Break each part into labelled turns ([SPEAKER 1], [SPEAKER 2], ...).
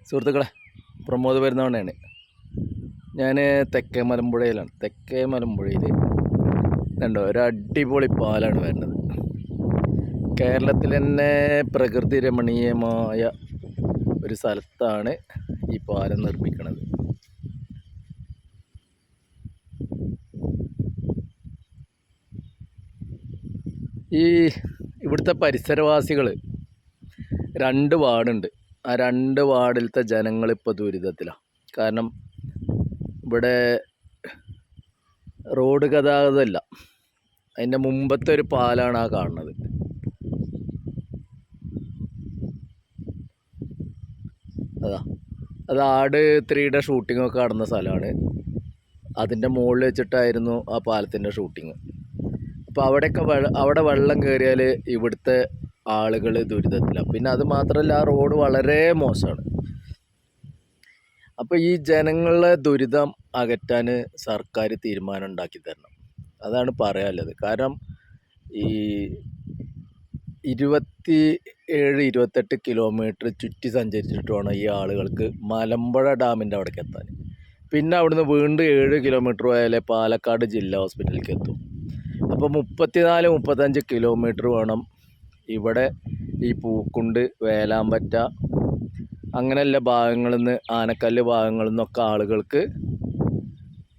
[SPEAKER 1] സുഹൃത്തുക്കളെ, പ്രമോദ് വരുന്നവണ്ണയാണ്. ഞാൻ തെക്കേ മലമ്പുഴയിലാണ്. തെക്കേ മലമ്പുഴയിൽ കണ്ടോ, ഒരു അടിപൊളി പാലാണ് വരുന്നത്. കേരളത്തിൽ തന്നെ പ്രകൃതി രമണീയമായ ഒരു സ്ഥലത്താണ് ഈ പാലം നിർമ്മിക്കുന്നത്. ഈ ഇവിടുത്തെ പരിസരവാസികൾ 2 വാർഡുണ്ട്. ആ 2 വാർഡിലത്തെ ജനങ്ങളിപ്പോൾ ദുരിതത്തിലാണ്. കാരണം ഇവിടെ റോഡ് ഗതാഗതമല്ല, അതിൻ്റെ മുമ്പത്തെ ഒരു പാലാണ് ആ കാണുന്നത്. അത് ആട് 3യുടെ ഷൂട്ടിങ്ങൊക്കെ നടന്ന സ്ഥലമാണ്. അതിൻ്റെ മുകളിൽ വെച്ചിട്ടായിരുന്നു ആ പാലത്തിൻ്റെ ഷൂട്ടിങ്. അപ്പോൾ അവിടെ വെള്ളം കയറിയാൽ ഇവിടുത്തെ ആളുകൾ ദുരിതത്തിലാണ്. പിന്നെ അത് മാത്രമല്ല, ആ റോഡ് വളരെ മോശമാണ്. അപ്പോൾ ഈ ജനങ്ങളുടെ ദുരിതം അകറ്റാൻ സർക്കാർ തീരുമാനം ഉണ്ടാക്കി തരണം, അതാണ് പറയാനുള്ളത്. കാരണം ഈ 27-28 കിലോമീറ്റർ ചുറ്റി സഞ്ചരിച്ചിട്ട് വേണം ഈ ആളുകൾക്ക് മലമ്പുഴ ഡാമിൻ്റെ അവിടേക്ക് എത്താൻ. പിന്നെ അവിടുന്ന് വീണ്ടും 7 കിലോമീറ്റർ പോയാലേ പാലക്കാട് ജില്ലാ ഹോസ്പിറ്റലിലേക്ക് എത്തും. അപ്പോൾ 34-35 കിലോമീറ്റർ വേണം ഇവിടെ ഈ പൂക്കുണ്ട്, വേലാമ്പറ്റ അങ്ങനെയുള്ള ഭാഗങ്ങളിൽ നിന്ന്, ആനക്കല്ല് ഭാഗങ്ങളിൽ നിന്നൊക്കെ ആളുകൾക്ക്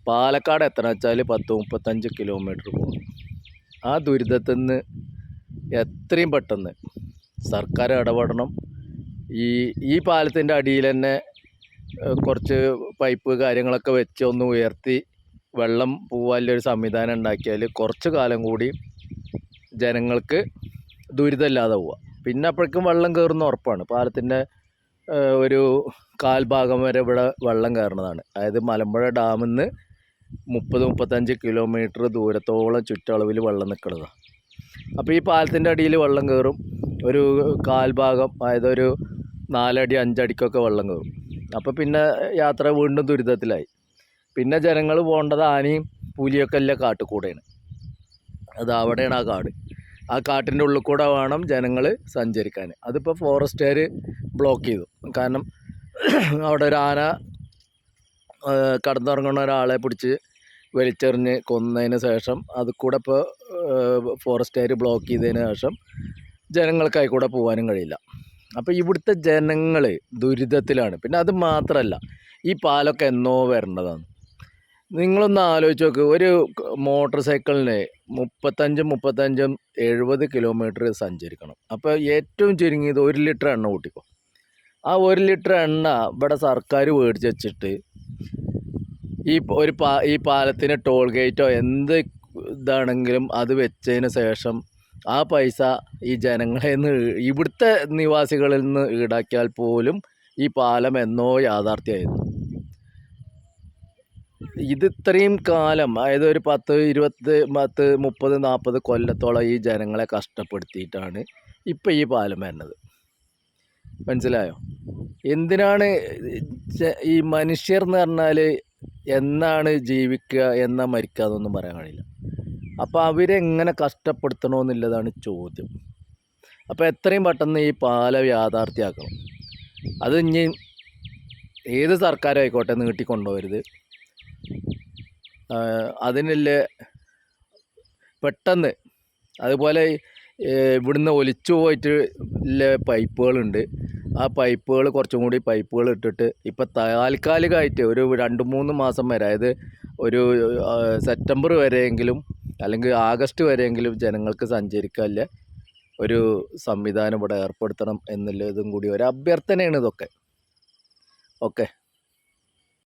[SPEAKER 1] പാലക്കാട് എത്തണം വെച്ചാൽ 10-35 കിലോമീറ്റർ പോകും. ആ ദുരിതത്തിൽ നിന്ന് എത്രയും പെട്ടെന്ന് സർക്കാർ ഇടപെടണം. ഈ പാലത്തിൻ്റെ അടിയിൽ തന്നെ കുറച്ച് പൈപ്പ് കാര്യങ്ങളൊക്കെ വെച്ച് ഒന്ന് ഉയർത്തി വെള്ളം പോകാനൊരു സംവിധാനം ഉണ്ടാക്കിയാൽ കുറച്ച് കാലം കൂടി ജനങ്ങൾക്ക് ദുരിതമില്ലാതെ പോവുക. പിന്നെ അപ്പോഴേക്കും വെള്ളം കയറുന്ന ഉറപ്പാണ്. പാലത്തിൻ്റെ ഒരു കാൽഭാഗം വരെ ഇവിടെ വെള്ളം കയറുന്നതാണ്. അതായത് മലമ്പുഴ ഡാമിൽ നിന്ന് 30-35 കിലോമീറ്റർ ദൂരത്തോളം ചുറ്റളവിൽ വെള്ളം നിൽക്കുന്നതാണ്. അപ്പോൾ ഈ പാലത്തിൻ്റെ അടിയിൽ വെള്ളം കയറും. ഒരു കാൽഭാഗം, അതായത് ഒരു 4 അടി 5 അടിക്കൊക്കെ വെള്ളം കയറും. അപ്പോൾ പിന്നെ യാത്ര വീണ്ടും ദുരിതത്തിലായി. പിന്നെ ജനങ്ങൾ പോകേണ്ടത് ആനയും പുലിയൊക്കെ എല്ലാം കാട്ടുകൂടെയാണ്. അത് അവിടെയാണ് ആ കാട്. ആ കാട്ടിൻ്റെ ഉള്ളിൽ കൂടെ വേണം ജനങ്ങൾ സഞ്ചരിക്കാൻ. അതിപ്പോൾ ഫോറസ്റ്റുകാർ ബ്ലോക്ക് ചെയ്തു. കാരണം അവിടെ ഒരു ആന കടന്നിറങ്ങുന്ന ഒരാളെ പിടിച്ച് വലിച്ചെറിഞ്ഞ് കൊന്നതിന് ശേഷം അത് കൂടെ ഇപ്പോൾ ഫോറസ്റ്റുകാർ ബ്ലോക്ക് ചെയ്തതിന് ശേഷം ജനങ്ങൾക്ക് അതിൽക്കൂടെ പോകാനും കഴിയില്ല. അപ്പോൾ ഇവിടുത്തെ ജനങ്ങൾ ദുരിതത്തിലാണ്. പിന്നെ അത് മാത്രമല്ല, ഈ പാലമൊക്കെ എന്നോ വരേണ്ടതാണ്. നിങ്ങളൊന്ന് ആലോചിച്ച് നോക്ക്, ഒരു മോട്ടോർ സൈക്കിളിന് 35-70 കിലോമീറ്റർ സഞ്ചരിക്കണം. അപ്പോൾ ഏറ്റവും ചുരുങ്ങിയത് 1 ലിറ്റർ എണ്ണ കൂട്ടിക്കോ. ആ 1 ലിറ്റർ എണ്ണ ഇവിടെ സർക്കാർ മേടിച്ച് വെച്ചിട്ട് ഈ പാലത്തിന് ടോൾ ഗേറ്റോ എന്ത് ഇതാണെങ്കിലും അത് വെച്ചതിന് ശേഷം ആ പൈസ ഈ ജനങ്ങളിൽ നിന്ന്, ഇവിടുത്തെ നിവാസികളിൽ നിന്ന് ഈടാക്കിയാൽ പോലും ഈ പാലം എന്നോ യാഥാർത്ഥ്യമായിരുന്നു. ഇത് ഇത്രയും കാലം, അതായത് ഒരു 10-20-30-40 കൊല്ലത്തോളം ഈ ജനങ്ങളെ കഷ്ടപ്പെടുത്തിയിട്ടാണ് ഇപ്പം ഈ പാലം വരുന്നത്. മനസ്സിലായോ? എന്തിനാണ് ഈ മനുഷ്യർ എന്ന് പറഞ്ഞാൽ എന്നാണ് ജീവിക്കുക, എന്നാ മരിക്കുക എന്നൊന്നും പറയാൻ കഴിയില്ല. അപ്പോൾ അവരെങ്ങനെ കഷ്ടപ്പെടുത്തണമെന്നുള്ളതാണ് ചോദ്യം. അപ്പോൾ എത്രയും പെട്ടെന്ന് ഈ പാലം യാഥാർത്ഥ്യമാക്കണം. അത് ഇനി ഏത് സർക്കാരായിക്കോട്ടെ നീട്ടിക്കൊണ്ടുപോകരുത്. അതിനുള്ള പെട്ടെന്ന്, അതുപോലെ ഇവിടുന്ന് ഒലിച്ചു പോയിട്ട് ഉള്ള പൈപ്പുകളുണ്ട്. ആ പൈപ്പുകൾ കുറച്ചും കൂടി പൈപ്പുകൾ ഇട്ടിട്ട് ഇപ്പോൾ താൽക്കാലികമായിട്ട് ഒരു 2-3 മാസം വരെ, അതായത് ഒരു സെപ്റ്റംബർ വരെയെങ്കിലും അല്ലെങ്കിൽ ആഗസ്റ്റ് വരെയെങ്കിലും ജനങ്ങൾക്ക് സഞ്ചരിക്കാനുള്ള ഒരു സംവിധാനം ഇവിടെ ഏർപ്പെടുത്തണം എന്നുള്ളതും കൂടി ഒരു അഭ്യർത്ഥനയാണ് ഇതൊക്കെ. ഓക്കെ.